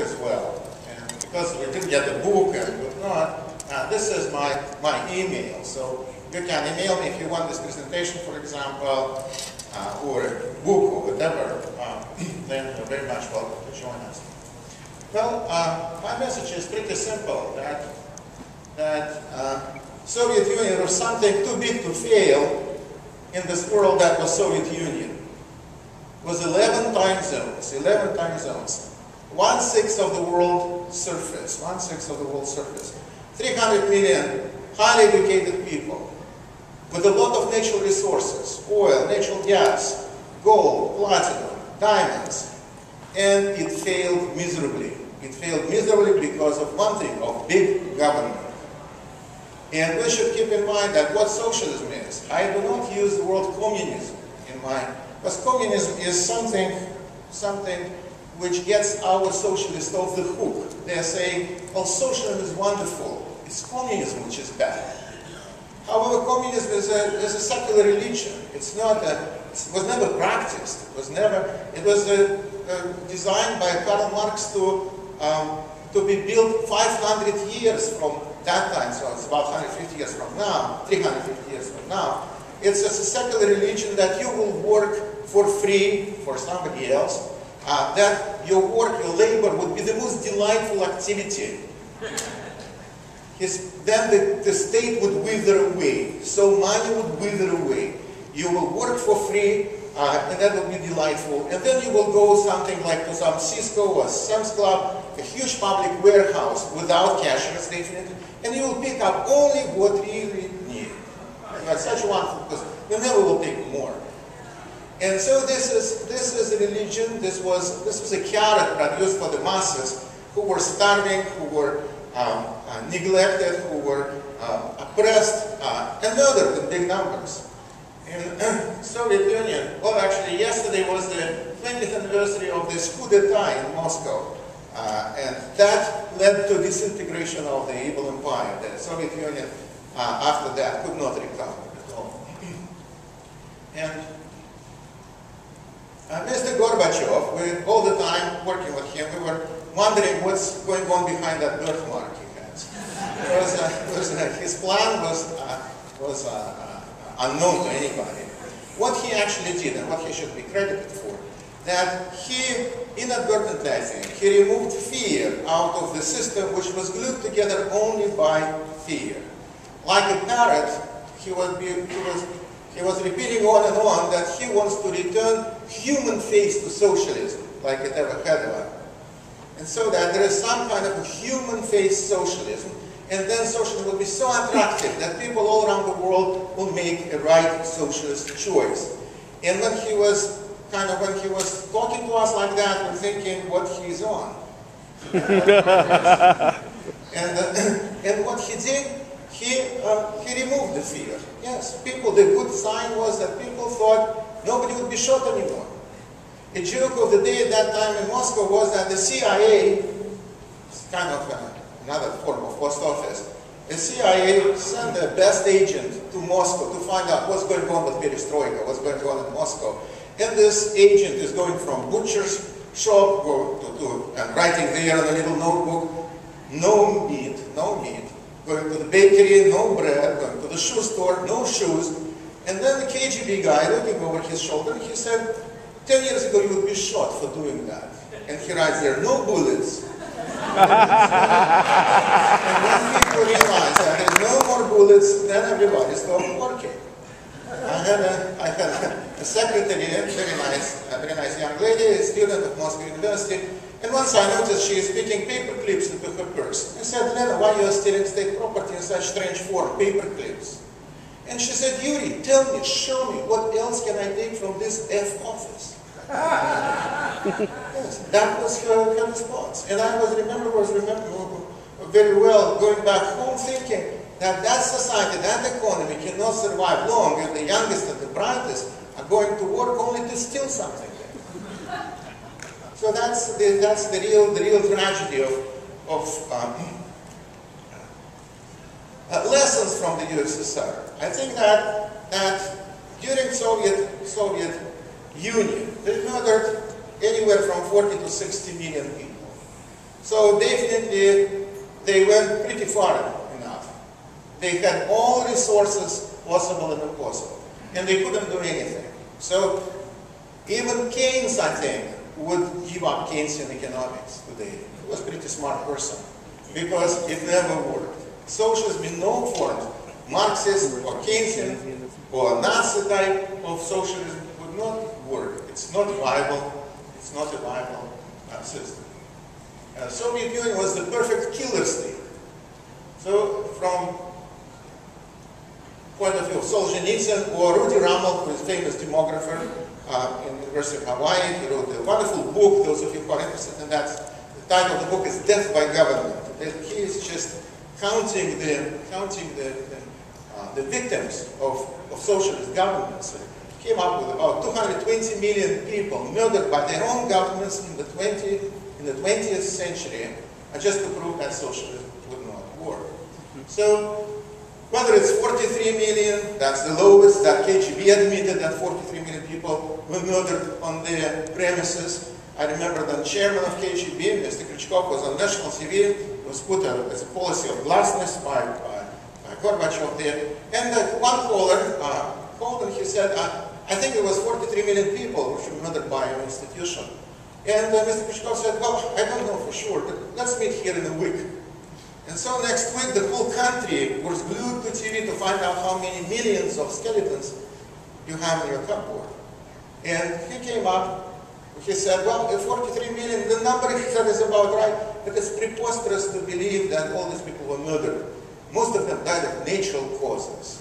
as well. And because we didn't get the book and whatnot, this is my email. So you can email me if you want this presentation, for example, or a book or whatever, then you're very much welcome to join us. Well, my message is pretty simple, that Soviet Union was something too big to fail in this world that was Soviet Union. It was 11 time zones, 11 time zones. 1/6 of the world surface, 1/6 of the world surface. 300 million highly educated people with a lot of natural resources, oil, natural gas, gold, platinum, diamonds, and it failed miserably. It failed miserably because of one thing, of big government. And we should keep in mind that what socialism is. I do not use the word communism in mind, because communism is something which gets our socialists off the hook. They're saying, well, socialism is wonderful. It's communism which is bad. However, communism is a secular religion. It's not it was never practiced. It was designed by Karl Marx to be built 500 years from that time, so it's about 150 years from now, 350 years from now. It's just a secular religion that you will work for free for somebody else, that your work, your labor would be the most delightful activity. Then the state would wither away, so money would wither away. You will work for free, and that will be delightful. And then you will go something like to some Cisco or Sam's Club, a huge public warehouse without cashiers, definitely, and you will pick up only what you really need. That's such a wonderful, because you never will take more. And so this is a religion. This was a carrot produced for the masses who were starving, who were neglected, who were oppressed and murdered in big numbers. In Soviet Union, well, actually, yesterday was the 20th anniversary of this coup d'etat in Moscow, and that led to disintegration of the evil empire. The Soviet Union, after that, could not recover at all. And Mr. Gorbachev, we all the time working with him, we were wondering what's going on behind that birthmark he has. His plan was unknown to anybody. What he actually did, and what he should be credited for, that he inadvertently, I think, he removed fear out of the system, which was glued together only by fear. Like a parrot, he was repeating on and on that he wants to return human face to socialism, like it ever had one. And so that there is some kind of a human face socialism, and then socialism will be so attractive that people all around the world will make a right socialist choice. And when he was talking to us like that, we're thinking what he's on. And what he did, he removed the fear. Yes, the good sign was that people thought nobody would be shot anymore. A joke of the day at that time in Moscow was that the CIA, it's kind of another form of post office, the CIA sent their best agent to Moscow to find out what's going on with perestroika, what's going on in Moscow. And this agent is going from butcher's shop and writing there on a little notebook, no meat, no meat. Going to the bakery, no bread. Going to the shoe store, no shoes. And then the KGB guy looking over his shoulder, he said, 10 years ago you would be shot for doing that. And he writes there, no bullets. And when people realized that there's no more bullets, then everybody stopped working. I had a secretary, a very nice young lady, a student of Moscow University, and once I noticed she is picking paper clips into her purse. I said, Lena, why you are stealing state property in such strange form, paper clips? And she said, Yuri, tell me, show me, what else can I take from this F office? Yes, that was her response. And I remember very well going back home thinking that society, that economy cannot survive long if the youngest and the brightest are going to work only to steal something. So that's the real tragedy of lessons from the USSR. I think that during Soviet Union, they murdered anywhere from 40 to 60 million people. So definitely they went pretty far enough. They had all resources possible and impossible, and they couldn't do anything. So even Keynes, I think, would give up Keynesian economics today. He was a pretty smart person, because it never worked. Socialism in no form, Marxist or Keynesian or Nazi type of socialism, would not work. It's not viable. It's not a viable system. Soviet Union was the perfect killer state. So from point of view of Solzhenitsyn or Rudy Rummel, who is a famous demographer in the University of Hawaii, he wrote a wonderful book. Those of you who are interested in that, the title of the book is Death by Government. He is just counting the victims of socialist governments. He came up with about 220 million people murdered by their own governments in the 20th century, just to prove that socialism would not work. So whether it's 43 million, that's the lowest, that KGB admitted that 43 million people were murdered on their premises. I remember the chairman of KGB, Mr. Krichkov, was on national TV. It was put as a policy of glasnost by Gorbachev there. And one caller called and he said, I think it was 43 million people who were murdered by an institution. And Mr. Krichkov said, well, I don't know for sure, but let's meet here in a week. And so next week, the whole country was glued to TV to find out how many millions of skeletons you have in your cupboard. And he came up. He said, well, 43 million, the number he said is about right, but it's preposterous to believe that all these people were murdered. Most of them died of natural causes.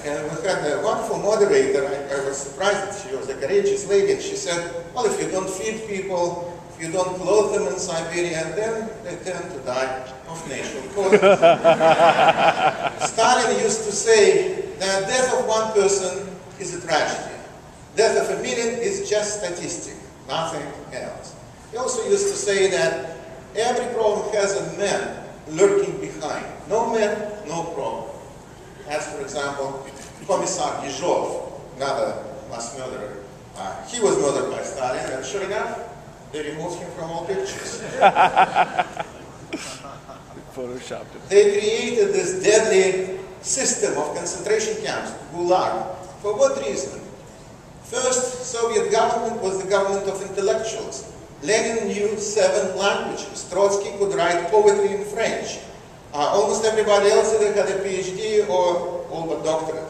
And we had a wonderful moderator. I was surprised that she was a courageous lady, and she said, well, if you don't feed people, if you don't clothe them in Siberia, then they tend to die of natural causes. Stalin used to say that death of one person is a tragedy. Death of a million is just statistic, nothing else. He also used to say that every problem has a man lurking behind. No man, no problem. As, for example, Commissar Yezhov, another mass murderer. He was murdered by Stalin, and sure enough, they removed him from all pictures. Photoshopped him. They created this deadly system of concentration camps, Gulag. For what reason? First, Soviet government was the government of intellectuals. Lenin knew 7 languages. Trotsky could write poetry in French. Almost everybody else either had a PhD or all a doctorate.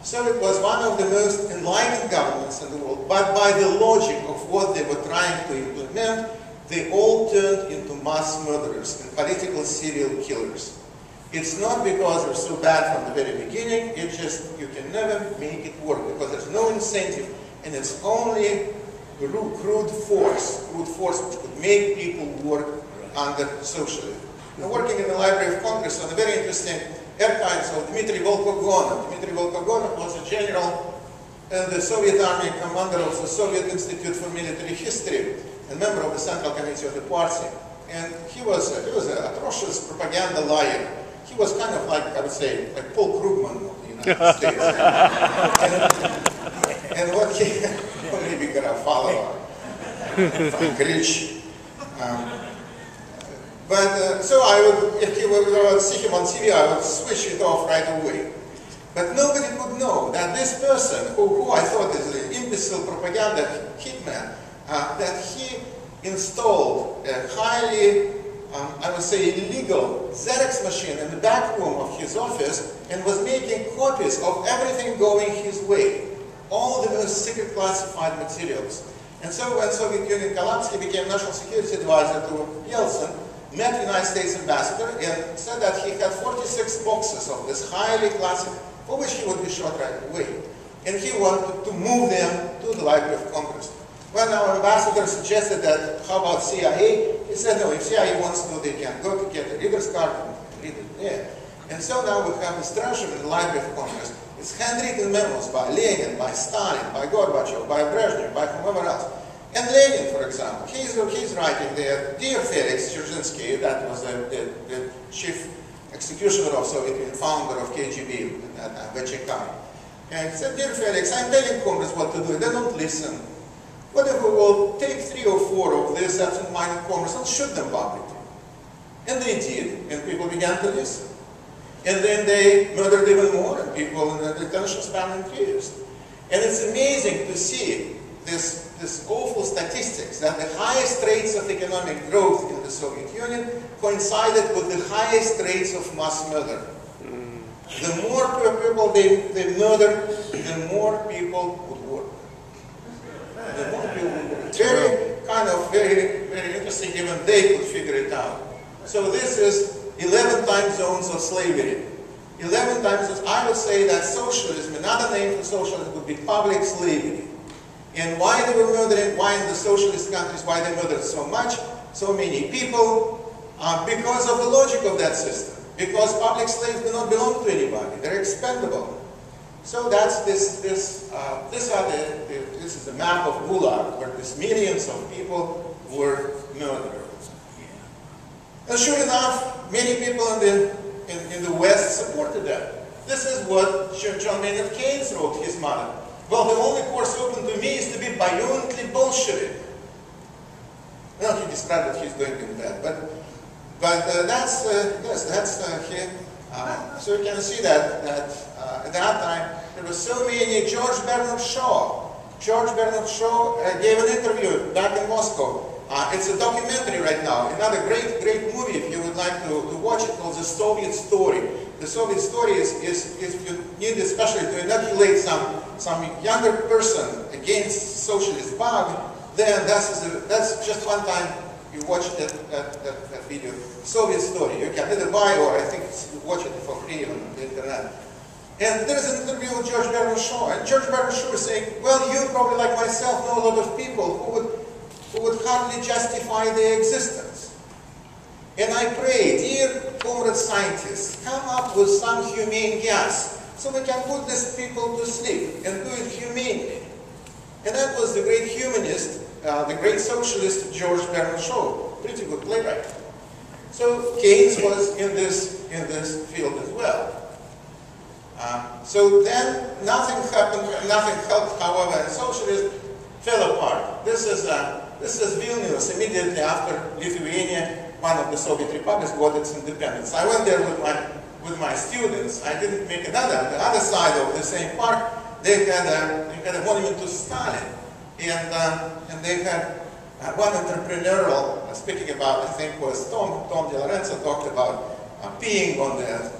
So it was one of the most enlightened governments in the world. But by the logic of what they were trying to implement, they all turned into mass murderers and political serial killers. It's not because they're so bad from the very beginning, it's just you can never make it work because there's no incentive, and it's only crude force which could make people work under socialism. I'm working in the Library of Congress on a very interesting archives of Dmitry Volkogonov. Dmitry Volkogonov was a general in the Soviet Army, commander of the Soviet Institute for Military History, and member of the Central Committee of the party. And he was an atrocious propaganda liar. He was kind of like, I would say, like Paul Krugman of the United States. and what he, well, maybe got a follower, Frank Rich. So I would, if he would see him on TV, I would switch it off right away. But nobody could know that this person, who I thought is an imbecile propaganda hitman, that he installed a highly, I would say, illegal Xerox machine in the back room of his office and was making copies of everything going his way, all the most secret classified materials. And so when Soviet Union collapsed, he became national security advisor to Yeltsin, met the United States ambassador, and said that he had 46 boxes of this highly classified, for which he would be shot right away. And he wanted to move them to the Library of Congress. When our ambassador suggested that, how about CIA? He said, no, if CIA wants to, they can go to get a reader's card and read it there. And so now we have this treasure in the Library of Congress. It's handwritten memos by Lenin, by Stalin, by Gorbachev, by Brezhnev, by whomever else. And Lenin, for example, he's writing there, Dear Felix Dzerzhinsky, that was the chief executioner of Soviet Union, founder of KGB at VCK. And he said, Dear Felix, I'm telling Congress what to do, they don't listen. what if we will take 3 or 4 of these absent-minded comrades and shoot them publicly? And they did, and people began to listen. And then they murdered even more, and people in the detention span increased. And it's amazing to see this awful statistics that the highest rates of economic growth in the Soviet Union coincided with the highest rates of mass murder. The more people they murdered, the more people would work. The more people would work. Very interesting, even they could figure it out. So this is 11 time zones of slavery. 11 times, I would say that socialism, another name for socialism would be public slavery. And why they were murdering, why in the socialist countries, why they murdered so much, so many people, because of the logic of that system. Because public slaves do not belong to anybody, they're expendable. So that's this is the map of Gulag, where these millions of people were murdered. And sure enough, many people in the West supported that. This is what John Maynard Keynes wrote his motto. Well, the only course open to me is to be violently Bolshevik. Well, he described what he's doing in that, but that's here. So you can see that at that time there were so many. George Bernard Shaw gave an interview back in Moscow. It's a documentary right now. Another great movie if you would like to watch it, called The Soviet Story. The Soviet Story is if you need especially to inoculate some younger person against socialist bug, then that's just one time you watch that video. Soviet Story. You can either buy or I think watch it for free on the internet. And there's an interview with George Bernard Shaw, and George Bernard Shaw is saying, well, you probably like myself know a lot of people who would hardly justify their existence. And I pray, dear comrade scientists, come up with some humane gas so we can put these people to sleep and do it humanely. And that was the great humanist, the great socialist George Bernard Shaw, pretty good playwright. So Keynes was in this field as well. So then nothing happened, nothing helped, however, and socialism fell apart. This is Vilnius, immediately after Lithuania, one of the Soviet republics, got its independence. I went there with my students. I didn't make another. On the other side of the same park, they had a monument to Stalin, and they had one entrepreneurial, speaking about, I think was Tom De Lorenzo talked about peeing on the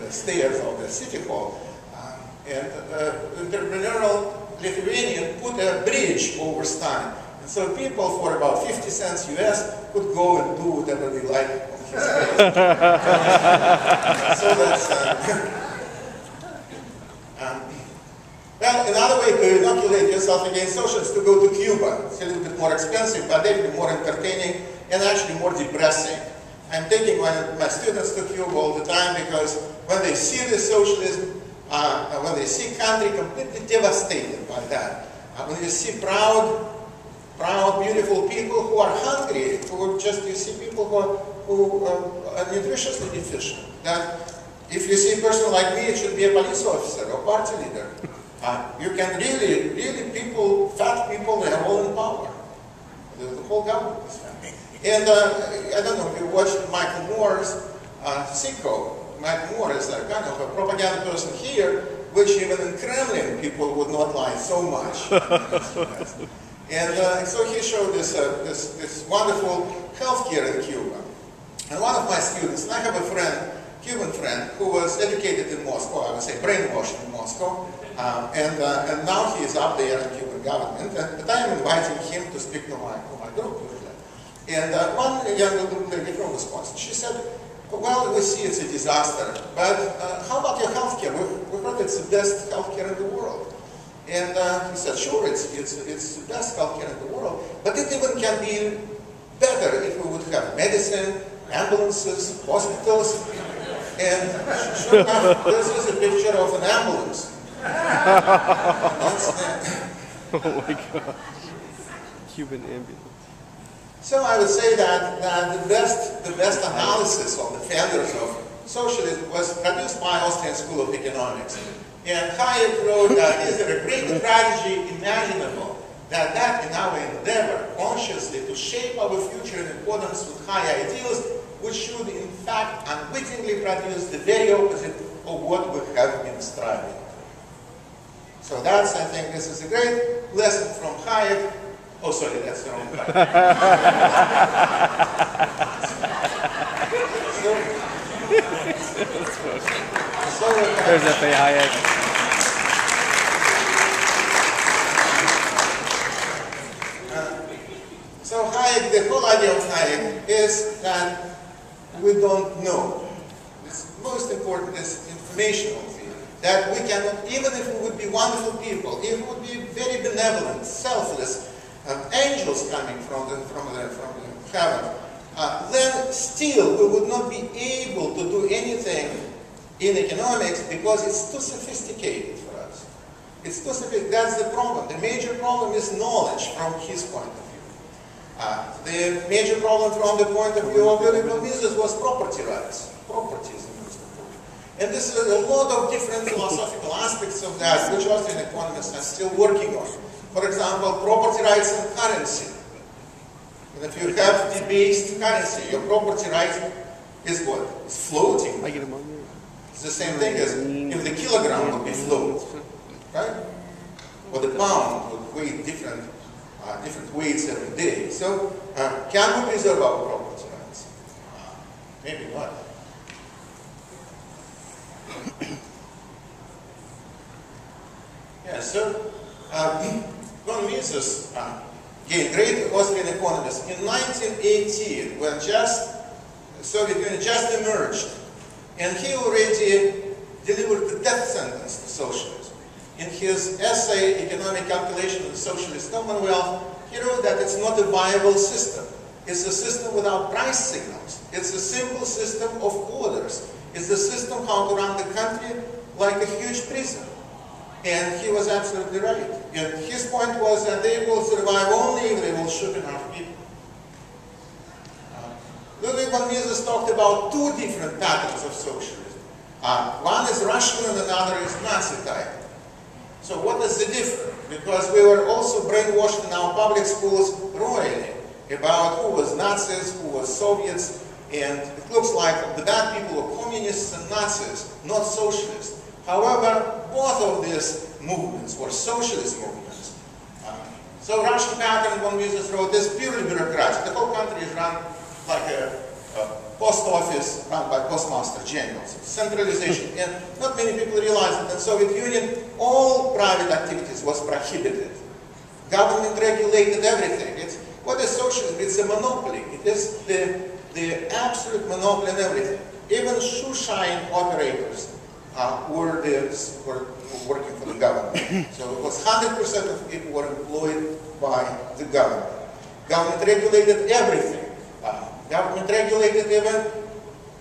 stairs of the city hall, and entrepreneurial Lithuanian put a bridge over Stalin. And so people for about 50 cents US could go and do whatever they like on his place. So that's... well, another way to inoculate yourself against socialists is to go to Cuba. It's a little bit more expensive, but definitely more entertaining and actually more depressing. I'm taking my students to Cuba all the time because when they see the socialism, when they see country completely devastated by that, when you see proud, beautiful people who are hungry, you see people who are nutritiously deficient. That if you see a person like me, it should be a police officer or party leader. You can really fat people, they are all in power. The whole government is fat. And I don't know if you watched Michael Moore's Sicko. Michael Moore is a kind of a propaganda person here, which even in Kremlin people would not like so much. And so he showed this wonderful healthcare in Cuba. And one of my students, and I have a friend, Cuban friend, who was educated in Moscow, I would say brainwashed in Moscow, and now he is up there in the Cuban government. But I am inviting him to speak to my group usually. And one young lady from Wisconsin, she said, well, we see it's a disaster, but how about your healthcare? We heard it's the best healthcare in the world. And he said, sure, it's the best healthcare in the world, but it even can be better if we would have medicine, ambulances, hospitals. And sure enough, this is a picture of an ambulance. Oh my God. Cuban ambulance. So I would say that the best analysis of the failures of socialism was produced by Austrian School of Economics. And Hayek wrote that is there a great tragedy imaginable that in our endeavor consciously to shape our future in accordance with high ideals, we should in fact unwittingly produce the very opposite of what we have been striving for. So that's, I think, this is a great lesson from Hayek. Oh, sorry, that's the wrong part. There's F.A. Hayek. So Hayek, the whole idea of Hayek is that we don't know. This most important is informational field. That we cannot, even if we would be wonderful people, if we would be very benevolent, selfless, angels coming from heaven, then still we would not be able to do anything in economics because it's too sophisticated for us. It's too sophisticated. That's the problem. The major problem is knowledge from his point of view. The major problem from the point of view of Yuri Maltsev was property rights. Properties. And this is a lot of different philosophical aspects of that, which Austrian economists are still working on. For example, property rights and currency. And if you have debased currency, your property right is what? It's floating. I get them on there. It's the same thing as if the kilogram would be float, right? Or the pound would weigh different weights every day. So, can we preserve our property rights? Maybe not. Yeah, so von Mises gained great Austrian economist in 1918, when the Soviet Union just emerged, and he already delivered the death sentence to socialism. In his essay, Economic Calculation of the Socialist Commonwealth, he wrote that it's not a viable system. It's a system without price signals. It's a simple system of orders. It's a system how to run the country like a huge prison. And he was absolutely right. And his point was that they will survive only if they will shoot enough people. Ludwig von Mises talked about two different patterns of socialism. One is Russian and another is Nazi type. So what is the difference? Because we were also brainwashed in our public schools royally about who was Nazis, who was Soviets, and it looks like the bad people were communists and Nazis, not socialists. However, both of these movements were socialist movements. So Russian pattern, von Mises wrote, is purely bureaucratic. The whole country is run like a post office run by postmaster generals. Centralization. And not many people realize that in the Soviet Union, all private activities was prohibited. Government regulated everything. What is socialism? It's a monopoly. It is the absolute monopoly on everything. Even shoe shine operators were working for the government. So it was 100% of people were employed by the government. Government regulated everything. Government regulated even,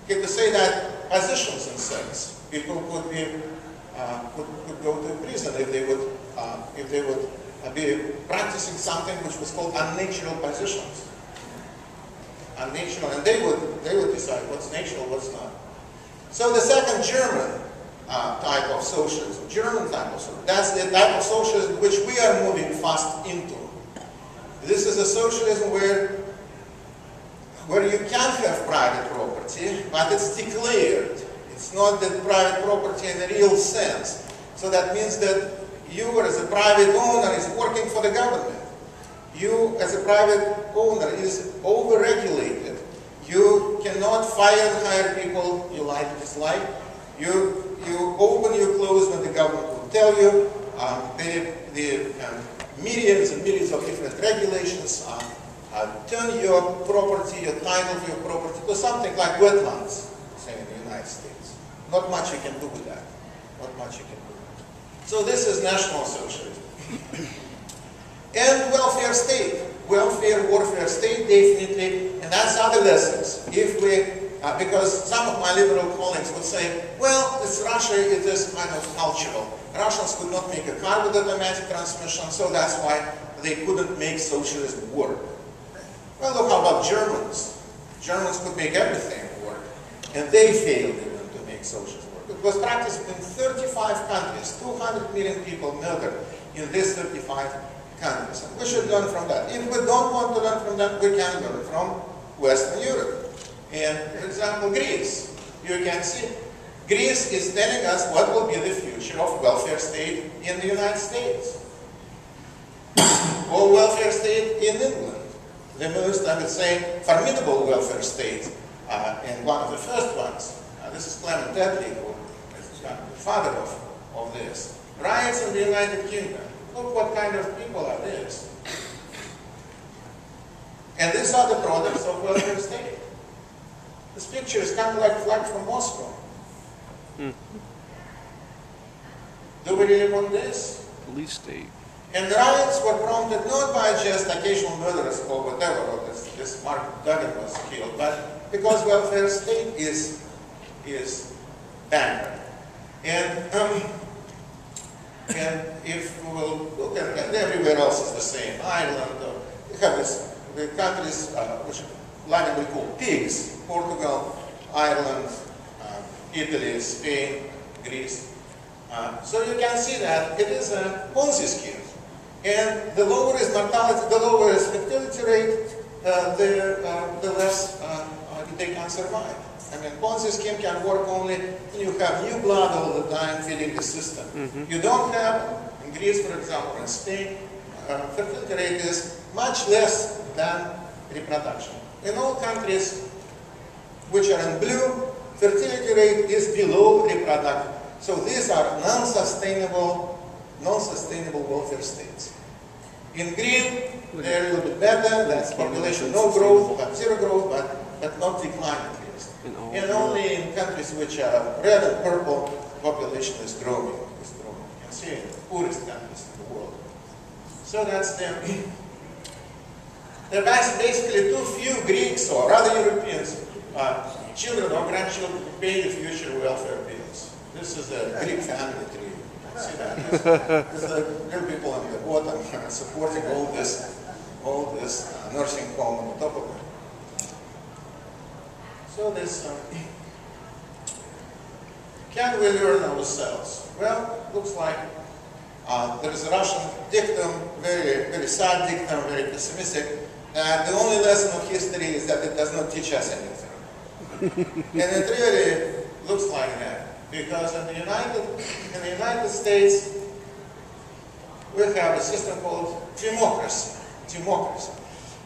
to say that, positions in sex. People could go to prison if they would be practicing something which was called unnatural positions. Unnatural, and they would decide what's natural, what's not. So the second German type of socialism, that's the type of socialism which we are moving fast into. This is a socialism where you can have private property, but it's declared. It's not that private property in a real sense. So that means that you as a private owner is working for the government. You as a private owner is over-regulated. You cannot fire and hire people you like, dislike. You open, you close when the government will tell you. The millions and millions of different regulations turn your property, your title of your property to something like wetlands, say in the United States. Not much you can do with that. Not much you can do. So this is National Socialism. And welfare state. Welfare, warfare state, definitely. And that's other lessons. If we, because some of my liberal colleagues would say, well, it's Russia, it is kind of cultural. Russians could not make a car with automatic transmission, so that's why they couldn't make socialism work. Well, look, how about Germans? Germans could make everything work, and they failed even to make socialism work. It was practiced in 35 countries, 200 million people murdered in these 35 countries. And we should learn from that. If we don't want to learn from that, we can learn from Western Europe. And, for example, Greece. You can see Greece is telling us what will be the future of welfare state in the United States. Or welfare state in England. The most, I would say, formidable welfare state, and one of the first ones. This is Clement Attlee, who is the father of this. Riots in the United Kingdom. Look what kind of people are this. And these are the products of welfare state. This picture is kind of like a flag from Moscow. Do we really want this? Police state. And the riots were prompted not by just occasional murderers or whatever, or this Mark Duggan was killed, but because welfare state is bankrupt. And if we will look at it, everywhere else is the same. Ireland, we have the countries which Latin we call pigs: Portugal, Ireland, Italy, Spain, Greece. So you can see that it is a Ponzi scheme. And the lower is mortality, the lower is fertility rate, the less they can survive. I mean, Ponzi scheme can work only when you have new blood all the time feeding the system. You don't have, in Greece, for example, in Spain, fertility rate is much less than reproduction. In all countries which are in blue, fertility rate is below reproduction. So these are non-sustainable welfare states. In green, they're a little bit better. That's population, no growth, but zero growth, but not decline at least. And only in countries which are red and purple, population is growing. You can see it, the poorest countries in the world. So that's them. There are basically too few Greeks or other Europeans, children or grandchildren, to pay the future welfare bills. This is a Greek family tree. See that? There's real people on the bottom supporting all this nursing home on the top of it. So this, can we learn ourselves? Well, looks like there is a Russian dictum, very, very sad dictum, very pessimistic, that the only lesson of history is that it does not teach us anything. And it really looks like that. Because in the United States, we have a system called democracy.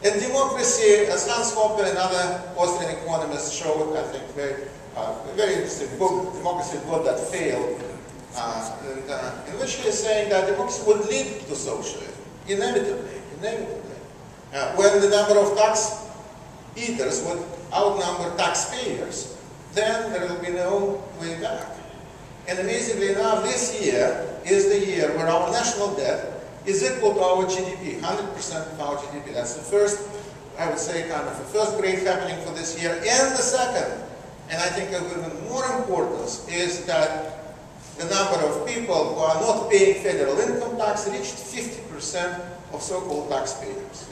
And democracy, as Hans Hoppe and other Austrian economists showed, I think, very interesting book, Democracy Book that failed, in which he is saying that democracy would lead to socialism, inevitably. When the number of tax eaters would outnumber taxpayers, then there will be no way back. And amazingly enough, this year is the year where our national debt is equal to our GDP, 100% of our GDP. That's the first, I would say, kind of the first great happening for this year. And the second, and I think of even more importance, is that the number of people who are not paying federal income tax reached 50% of so-called taxpayers.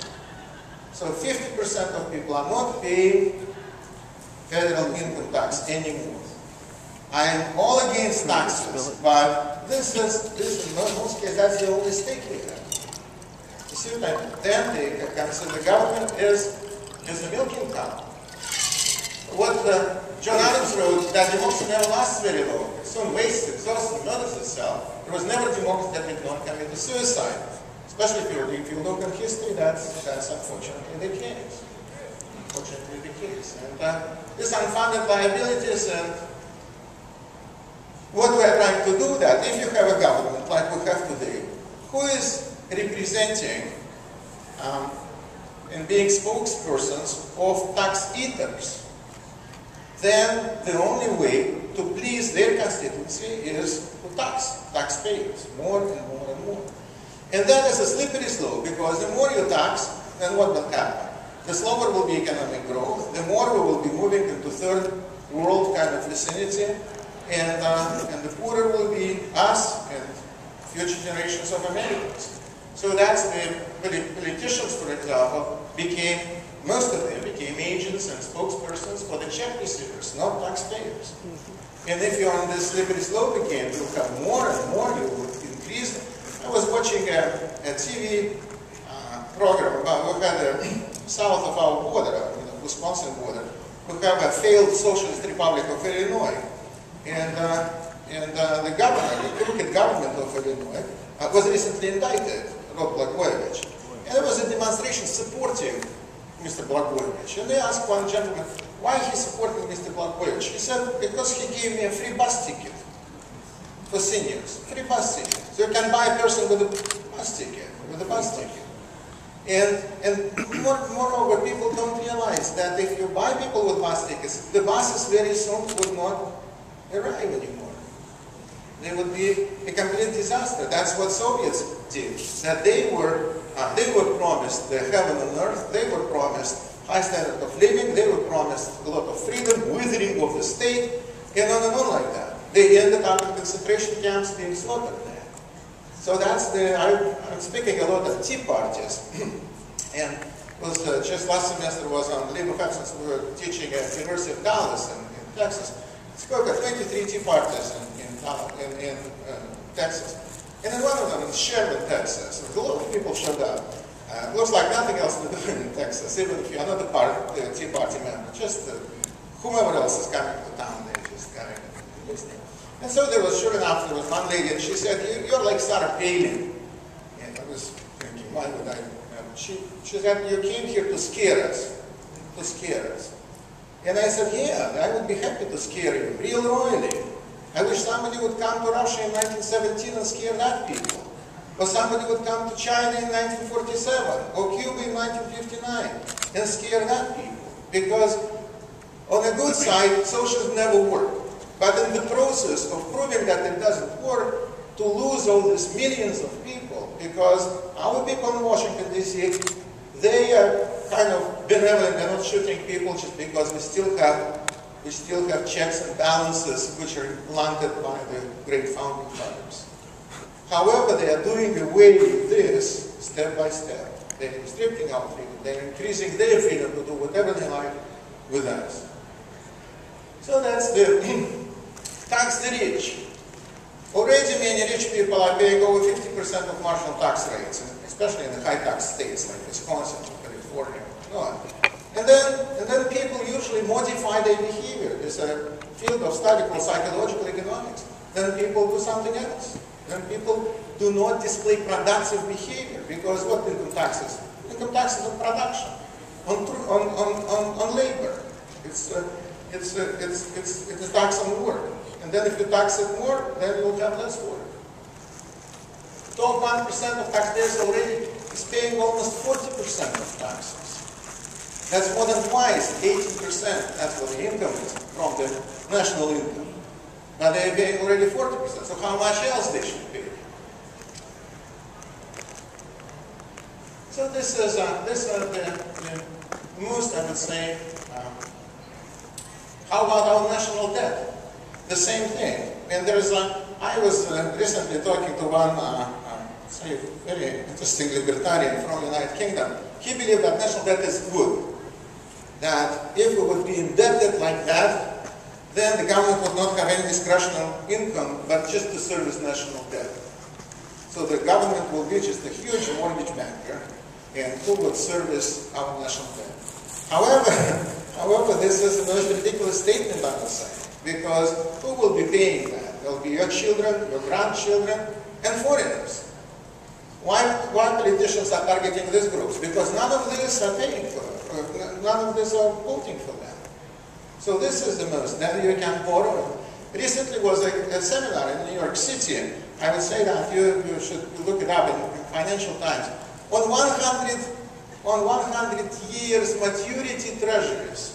So 50% of people are not paying federal income tax anymore. I am all against taxes, but this is in most cases, that's the only stake we have. You see what I mean? Then the government is a milking cow. What John Adams wrote, that democracy never lasts very long. It soon wastes, exhausts, and murders itself. There was never democracy that did not commit to suicide. Especially if you look in history, that's unfortunately the case. Unfortunately the case. And these unfunded liabilities, and what we are trying to do that, if you have a government like we have today, who is representing and being spokespersons of tax eaters, then the only way to please their constituency is to tax taxpayers more and more and more. And that is a slippery slope, because the more you tax, then what will happen? The slower will be economic growth, the more we will be moving into third world kind of vicinity, and the poorer will be us and future generations of Americans. So that's the politicians, for example, most of them became agents and spokespersons for the check receivers, not taxpayers. And if you're on this slippery slope again, you'll have more and more, you will increase. I was watching a TV program. We had south of our border, Wisconsin border, we have a failed Socialist Republic of Illinois, and the governor, the crooked government of Illinois, was recently indicted, Rod Blagojevich, and there was a demonstration supporting Mr. Blagojevich, and they asked one gentleman why he's supporting Mr. Blagojevich. He said, because he gave me a free bus ticket for seniors, free bus ticket. So you can buy a person with a bus ticket, And moreover, people don't realize that if you buy people with bus tickets, the buses very soon would not arrive anymore. They would be a complete disaster. That's what Soviets did. That they were promised the heaven on earth. They were promised high standard of living. They were promised a lot of freedom, withering of the state, and on like that. They ended up in concentration camps being slaughtered there. So that's I'm speaking a lot of tea parties. And was just last semester was on legal absence. We were teaching at the University of Dallas in Texas. Spoke at 23 tea parties in Texas. And in one of them in Sherman, Texas, a lot of people showed up. Looks like nothing else to do in Texas, even if you're not a tea party member. Just whomever else is coming to town, they just coming to listening. And so there was, sure enough, there was one lady, and she said, "You're like Sarah Palin." And I was thinking, why would I? She said, "You came here to scare us, And I said, "Yeah, I would be happy to scare you, real royally. I wish somebody would come to Russia in 1917 and scare that people. Or somebody would come to China in 1947, or Cuba in 1959, and scare that people. Because on a good side, socialism never worked. But in the process of proving that it doesn't work, to lose all these millions of people, because our people in Washington, D.C., they are kind of benevolent. They're not shooting people just because we still have checks and balances which are implanted by the great founding fathers. However, they are doing away with this step by step. They're restricting our freedom. They're increasing their freedom to do whatever they like with us. So that's the tax the rich. Already many rich people are paying over 50% of marginal tax rates, especially in the high tax states like Wisconsin, California. And then people usually modify their behavior. There's a field of study called psychological economics. Then people do something else. Then people do not display productive behavior, because what income taxes? Income taxes on production, on labor. It's a tax on work. And then if you tax it more, then you'll have less work. Top 1% of taxpayers already is paying almost 40% of taxes. That's more than twice, 18%. That's what the income is from the national income. But they're paying already 40%. So how much else they should pay? So this is the most, I would say. How about our national debt? The same thing. And I was recently talking to one, very interesting libertarian from the United Kingdom. He believed that national debt is good. That if we would be indebted like that, then the government would not have any discretionary income, but just to service national debt. So the government will be just a huge mortgage banker, and who would service our national debt. However, this is the most ridiculous statement, I would say. Because who will be paying that? There will be your children, your grandchildren, and foreigners. Why politicians are targeting these groups? Because none of these are paying for it. None of these are voting for them. So this is the most. Then you can borrow. Recently was a seminar in New York City. I would say that you should look it up in Financial Times. On 100 years maturity treasuries.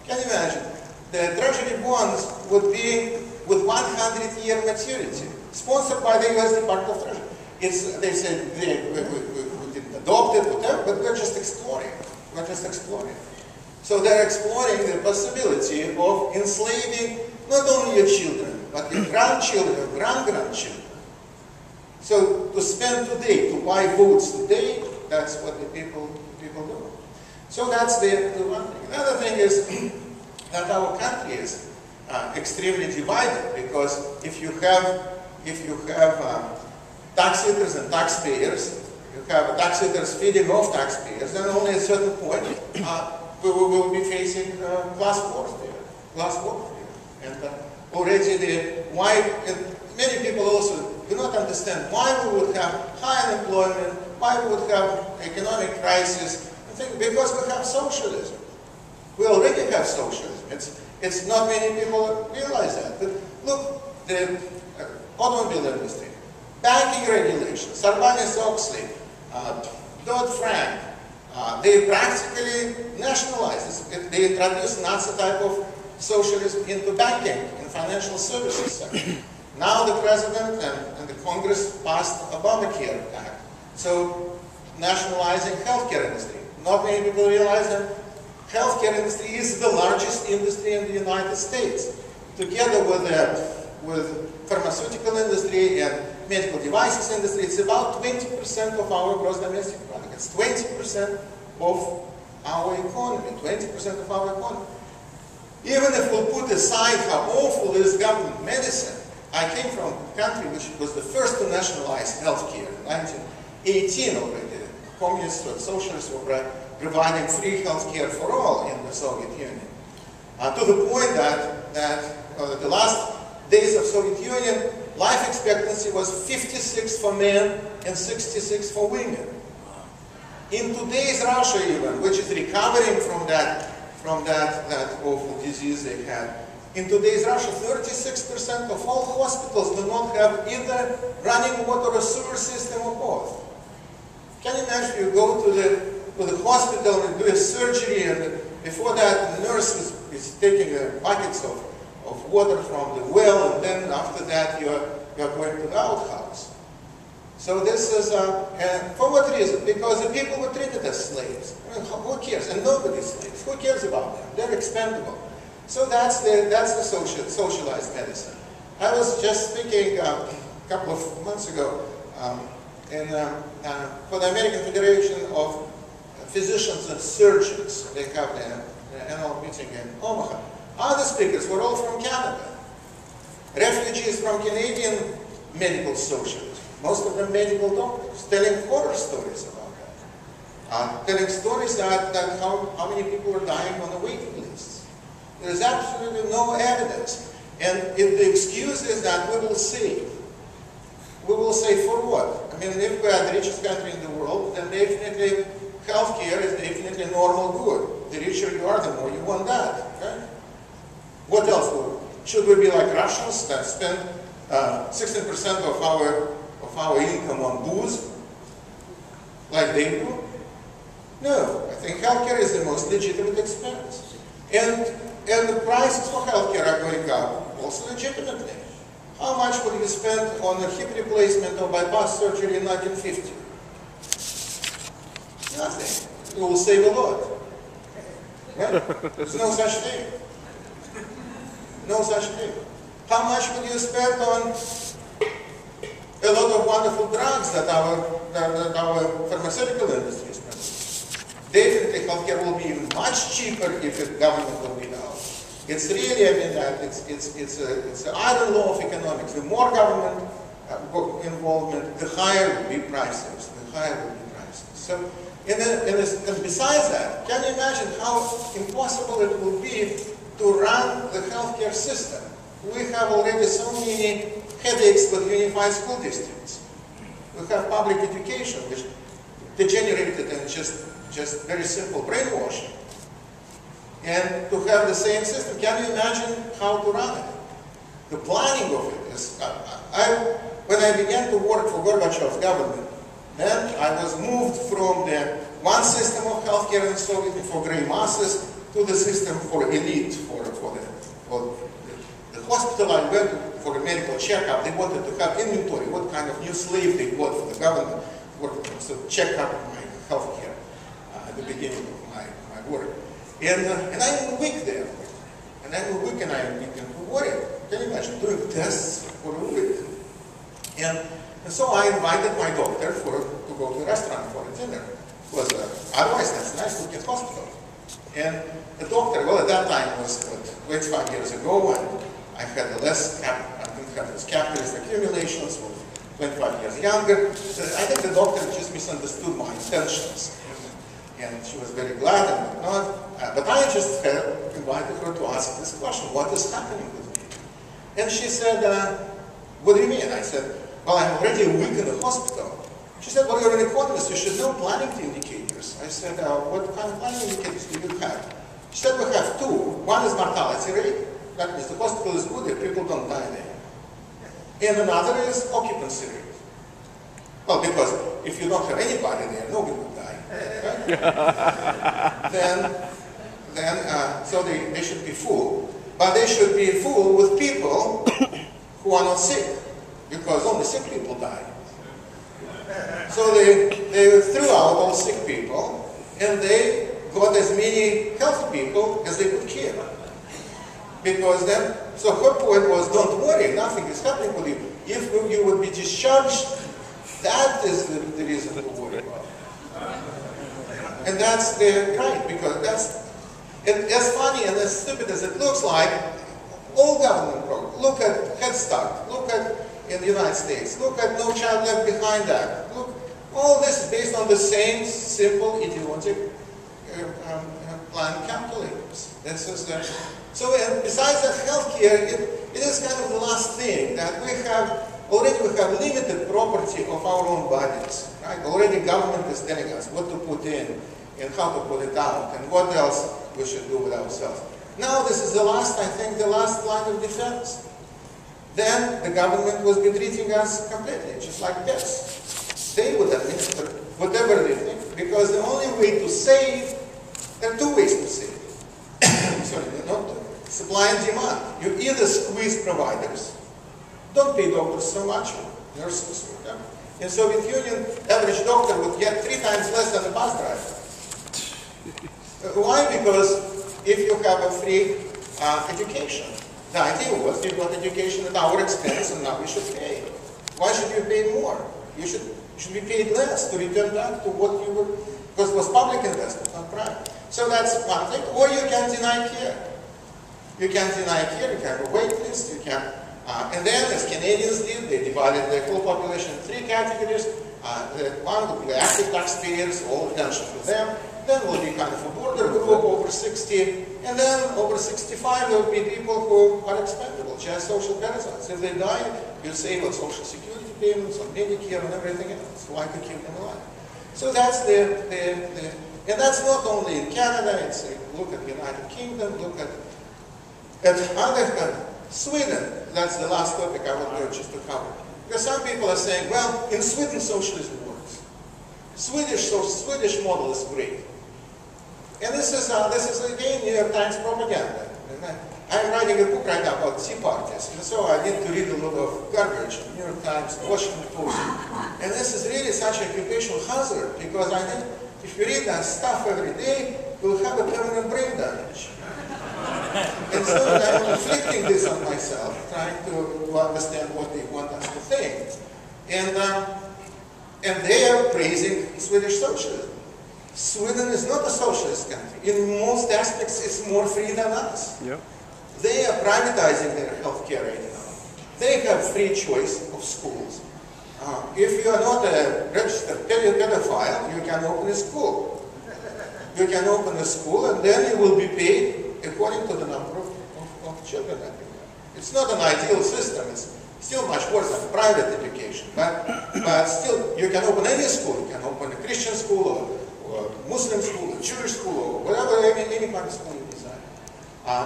Can you imagine? The treasury bonds would be with 100-year maturity, sponsored by the U.S. Department of Treasury. They say we didn't adopt it, whatever, but we're just exploring. So they're exploring the possibility of enslaving not only your children, but your grandchildren, your grand-grandchildren. So to spend today, to buy votes today, that's what the people do. So that's the one thing. Another thing is that our country is extremely divided, because if you have tax eaters and taxpayers, you have taxpayers feeding off taxpayers, then only at a certain point we will be facing class warfare. And already many people also do not understand why we would have high unemployment, why we would have economic crisis. I think because we have socialism. We already have socialism. It's not many people realize that. But look, the automobile industry, banking regulations, Sarbanes-Oxley, Dodd-Frank, they practically nationalized this. They introduced Nazi type of socialism into banking and financial services sector. Now the president and the Congress passed Obamacare Act. So nationalizing healthcare industry. Not many people realize that healthcare industry is the largest industry in the United States. Together with pharmaceutical industry and medical devices industry, it's about 20% of our gross domestic product. It's 20% of our economy, 20% of our economy. Even if we'll put aside how awful is government medicine, I came from a country which was the first to nationalize healthcare in 1918 already. Communists or socialists were providing free healthcare for all in the Soviet Union. To the point that the last days of Soviet Union, life expectancy was 56 for men and 66 for women. In today's Russia even, which is recovering from that awful disease they had, in today's Russia, 36% of all hospitals do not have either running water or sewer system or both. Can you imagine you go to the hospital and do a surgery, and before that the nurse is taking buckets of water from the well, and then after that you are going to the outhouse. So this is, and for what reason? Because the people were treated as slaves. I mean, who cares? And nobody's slaves. Who cares about them? They're expendable. So that's the socialized medicine. I was just speaking a couple of months ago for the American Federation of Physicians and Surgeons. They have their annual meeting in Omaha. Other speakers were all from Canada. Refugees from Canadian medical socialists. Most of them medical doctors, telling horror stories about that. Telling stories that how many people are dying on the waiting lists. There is absolutely no evidence. And if the excuse is that we will save for what? I mean, if we are the richest country in the world, then definitely healthcare is definitely a normal good. The richer you are, the more you want that. Okay? What else? Should we be like Russians that spend 16% of our income on booze, like they do? No, I think healthcare is the most legitimate expense. And the prices for healthcare are going up, also legitimately. How much would you spend on a hip replacement or bypass surgery in 1950? Nothing. You will save a lot. Right? There's no such thing. No such thing. How much would you spend on a lot of wonderful drugs that our pharmaceutical industry is producing? Definitely healthcare will be much cheaper if the government will be out. It's really, I mean, that it's an iron law of economics. The more government involvement, the higher will be prices. The higher will be prices. So, and besides that, can you imagine how impossible it will be to run the healthcare system? We have already so many headaches with unified school districts. We have public education, which degenerated in just very simple brainwashing. And to have the same system, can you imagine how to run it? The planning of it is, when I began to work for Gorbachev's government, then I was moved from the one system of healthcare in the Soviet Union for gray masses to the system for elite, for the hospital I went to for a medical checkup. They wanted to have inventory, what kind of new slave they bought for the government, so check up my healthcare at the beginning of my work. And I'm a week there. And I'm a week and I began to worry. Can you imagine doing tests for a week? And so I invited my doctor to go to a restaurant for a dinner. It was otherwise that's nice looking hospital. And the doctor, well at that time it was 25 years ago, and I had I didn't have this capitalist accumulations with 25 years younger. I think the doctor just misunderstood my intentions. And she was very glad and whatnot. But I just invited her to ask this question, what is happening with me? And she said, what do you mean? I said, well, I'm already a week in the hospital. She said, well, you're an economist, you should know planning indicators. I said, what kind of planning indicators do you have? She said, we have two. One is mortality rate. That means the hospital is good if people don't die there. And another is occupancy rate. Well, because if you don't have anybody there, nobody will die. Right? So they should be full. But they should be full with people who are not sick, because only sick people die. So they threw out all sick people, and they got as many healthy people as they could care. Because then, so her point was, don't worry, nothing is happening with you. If you would be discharged, that is the reason to worry about. And that's right, because that's, as funny and as stupid as it looks like, all government programs, look at Head Start, look at, in the United States, look at No Child Left Behind Act, look, all this is based on the same simple idiotic plan calculators. This is the, so besides that, healthcare, it is kind of the last thing that we have. Already we have limited property of our own bodies, right? Already government is telling us what to put in and how to put it out and what else we should do with ourselves. Now this is the last, I think, the last line of defense. Then the government was be treating us completely, just like pets. They would administer whatever they think, because the only way to save, there are two ways to save. Sorry, not supply and demand. You either squeeze providers. Don't pay doctors so much, nurses. Okay? In Soviet Union, average doctor would get 3 times less than a bus driver. Why? Because if you have a free education, the idea was you got education at our expense and now we should pay. Why should you pay more? You should be paid less to return back to what you were, because it was public investment, not private. So that's one thing. Or you can deny care. You can deny care, you can have a wait list, you can. And then, as Canadians did, they divided the whole population in 3 categories. One would be active taxpayers, all attention to them. Then will be kind of a border group over 60. And then over 65, there will be people who are expendable, just social parasites. If they die, you save on social security payments, on Medicare, and everything else. Why to keep them alive? So that's and that's not only in Canada. It's look at the United Kingdom, look at other Sweden, that's the last topic I would go just to cover. Because some people are saying, well, in Sweden socialism works. Swedish model is great. And this is again New York Times propaganda. I'm writing a book right now about Tea parties, and so I need to read a lot of garbage, New York Times, Washington Post. And this is really such an occupational hazard, because I think if you read that stuff every day, you'll have a permanent brain damage. And so I'm inflicting this on myself, trying to understand what they want us to think. And they are praising Swedish socialism. Sweden is not a socialist country. In most aspects, it's more free than us. Yep. They are privatizing their healthcare right now. They have free choice of schools. If you are not a registered pedophile, you can open a school. You can open a school, and then you will be paid according to the number of children that you have. It's not an ideal system. It's still much worse than private education. But still, you can open any school. You can open a Christian school, or Muslim school, a Jewish school, or whatever, any kind of school you desire.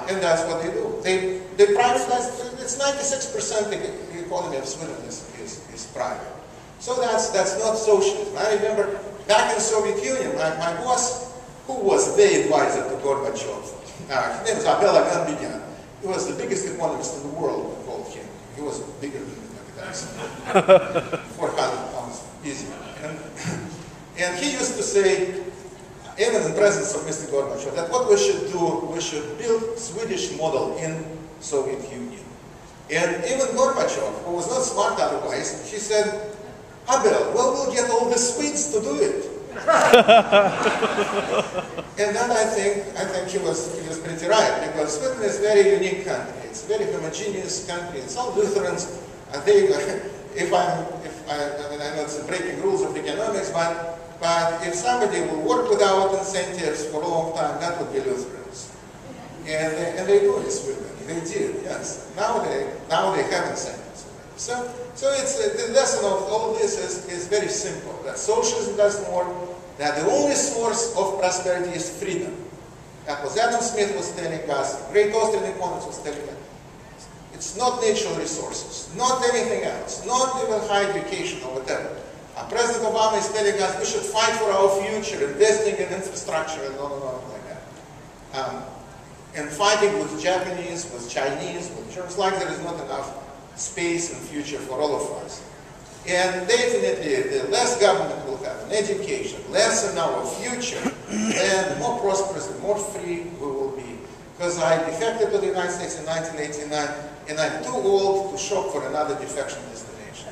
And that's what they do. They privatize. It's 96% the economy of Sweden is private. So that's not socialism. I remember back in the Soviet Union, my boss, who was the advisor to Gorbachev, his name is Abel Aganbegyan. He was the biggest economist in the world, we called him. He was bigger than the guys. 400 pounds, easy. And he used to say, even in presence of Mr. Gorbachev, that what we should do, we should build Swedish model in Soviet Union. And even Gorbachev, who was not smart otherwise, he said, Abel, well, we'll get all the Swedes to do it. And then I think he was pretty right, because Sweden is a very unique country. It's a very homogeneous country. It's all Lutherans. I think if mean, I know it's breaking rules of economics, but if somebody will work without incentives for a long time, that would be Lutherans. And they do this with them. They did, yes. Now they have incentives. So it's the lesson of all this is very simple. That socialism doesn't work. That the only source of prosperity is freedom. That was Adam Smith was telling us. Great Austrian economist was telling us. It's not natural resources, not anything else, not even high education or whatever. President Obama is telling us we should fight for our future, investing in infrastructure and on like that. And fighting with Japanese, with Chinese, with Germans, like there is not enough space and future for all of us. And definitely, the less government will have in education, less in our future, and the more prosperous, the more free we will be. Because I defected to the United States in 1989, and I'm too old to shop for another defection destination.